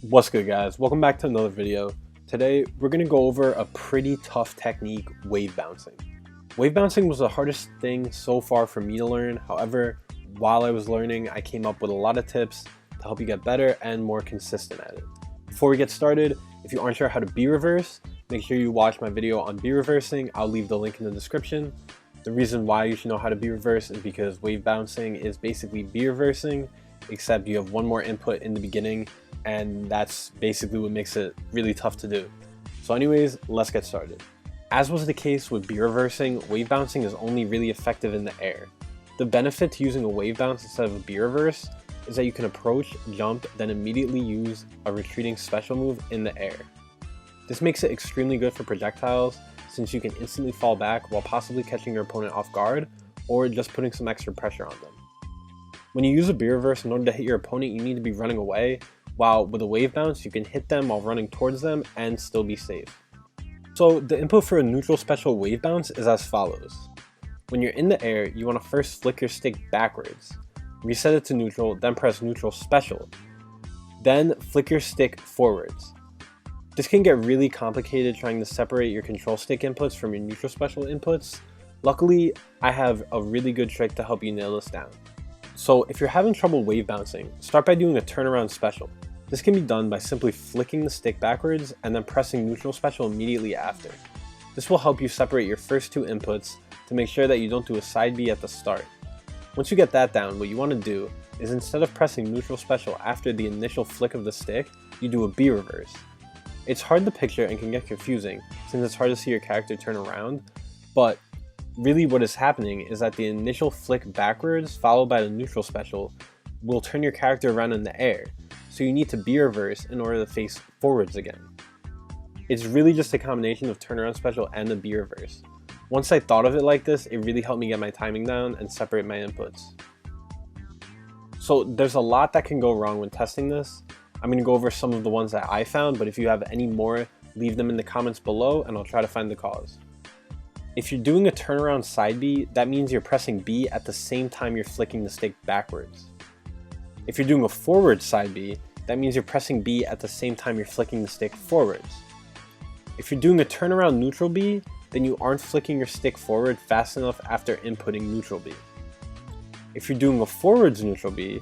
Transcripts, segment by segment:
What's good, guys? Welcome back to another video. Today we're going to go over a pretty tough technique, wave bouncing. Wave bouncing was the hardest thing so far for me to learn. However, while I was learning, I came up with a lot of tips to help you get better and more consistent at it. Before we get started, if you aren't sure how to B reverse, make sure you watch my video on B reversing. I'll leave the link in the description. The reason why you should know how to B reverse is because wave bouncing is basically B reversing, except you have one more input in the beginning, and that's basically what makes it really tough to do. So anyways, let's get started. As was the case with B reversing, wave bouncing is only really effective in the air. The benefit to using a wave bounce instead of a B reverse is that you can approach, jump, then immediately use a retreating special move in the air. This makes it extremely good for projectiles since you can instantly fall back while possibly catching your opponent off guard or just putting some extra pressure on them. When you use a B reverse, in order to hit your opponent, you need to be running away, while with a wave bounce, you can hit them while running towards them and still be safe. So the input for a neutral special wave bounce is as follows. When you're in the air, you want to first flick your stick backwards, reset it to neutral, then press neutral special. Then flick your stick forwards. This can get really complicated trying to separate your control stick inputs from your neutral special inputs. Luckily, I have a really good trick to help you nail this down. So if you're having trouble wave bouncing, start by doing a turnaround special. This can be done by simply flicking the stick backwards and then pressing neutral special immediately after. This will help you separate your first two inputs to make sure that you don't do a side B at the start. Once you get that down, what you want to do is instead of pressing neutral special after the initial flick of the stick, you do a B reverse. It's hard to picture and can get confusing since it's hard to see your character turn around, but really what is happening is that the initial flick backwards followed by the neutral special will turn your character around in the air, so you need to B reverse in order to face forwards again. It's really just a combination of turnaround special and the B reverse. Once I thought of it like this, it really helped me get my timing down and separate my inputs. So there's a lot that can go wrong when testing this. I'm going to go over some of the ones that I found, but if you have any more, leave them in the comments below and I'll try to find the cause. If you're doing a turnaround side B, that means you're pressing B at the same time you're flicking the stick backwards. If you're doing a forward side B, that means you're pressing B at the same time you're flicking the stick forwards. If you're doing a turnaround neutral B, then you aren't flicking your stick forward fast enough after inputting neutral B. If you're doing a forwards neutral B,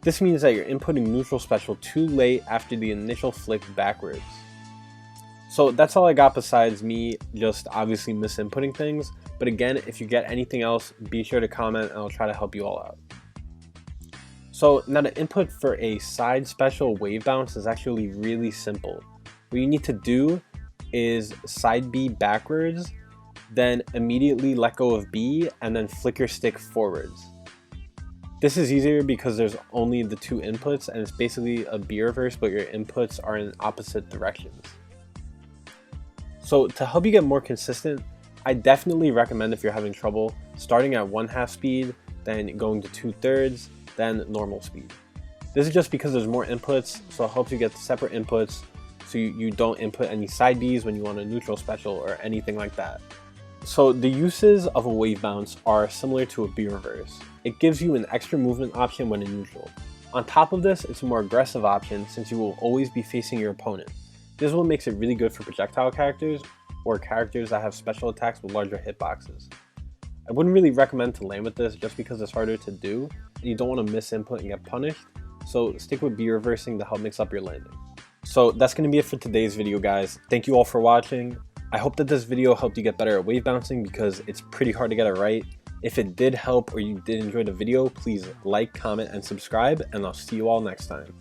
this means that you're inputting neutral special too late after the initial flick backwards. So that's all I got besides me just obviously misinputting things, but again, if you get anything else, be sure to comment and I'll try to help you all out. So now the input for a side special wave bounce is actually really simple. What you need to do is side B backwards, then immediately let go of B and then flick your stick forwards. This is easier because there's only the two inputs and it's basically a B reverse, but your inputs are in opposite directions. So to help you get more consistent, I definitely recommend if you're having trouble, starting at 1/2 speed, then going to 2/3, then normal speed. This is just because there's more inputs, so it helps you get separate inputs so you don't input any side Bs when you want a neutral special or anything like that. So the uses of a wave bounce are similar to a B reverse. It gives you an extra movement option when in neutral. On top of this, it's a more aggressive option since you will always be facing your opponent. This is what makes it really good for projectile characters or characters that have special attacks with larger hitboxes. I wouldn't really recommend to land with this just because it's harder to do and you don't want to miss input and get punished, so stick with B reversing to help mix up your landing. So that's going to be it for today's video, guys. Thank you all for watching. I hope that this video helped you get better at wave bouncing because it's pretty hard to get it right. If it did help or you did enjoy the video, please like, comment, and subscribe, and I'll see you all next time.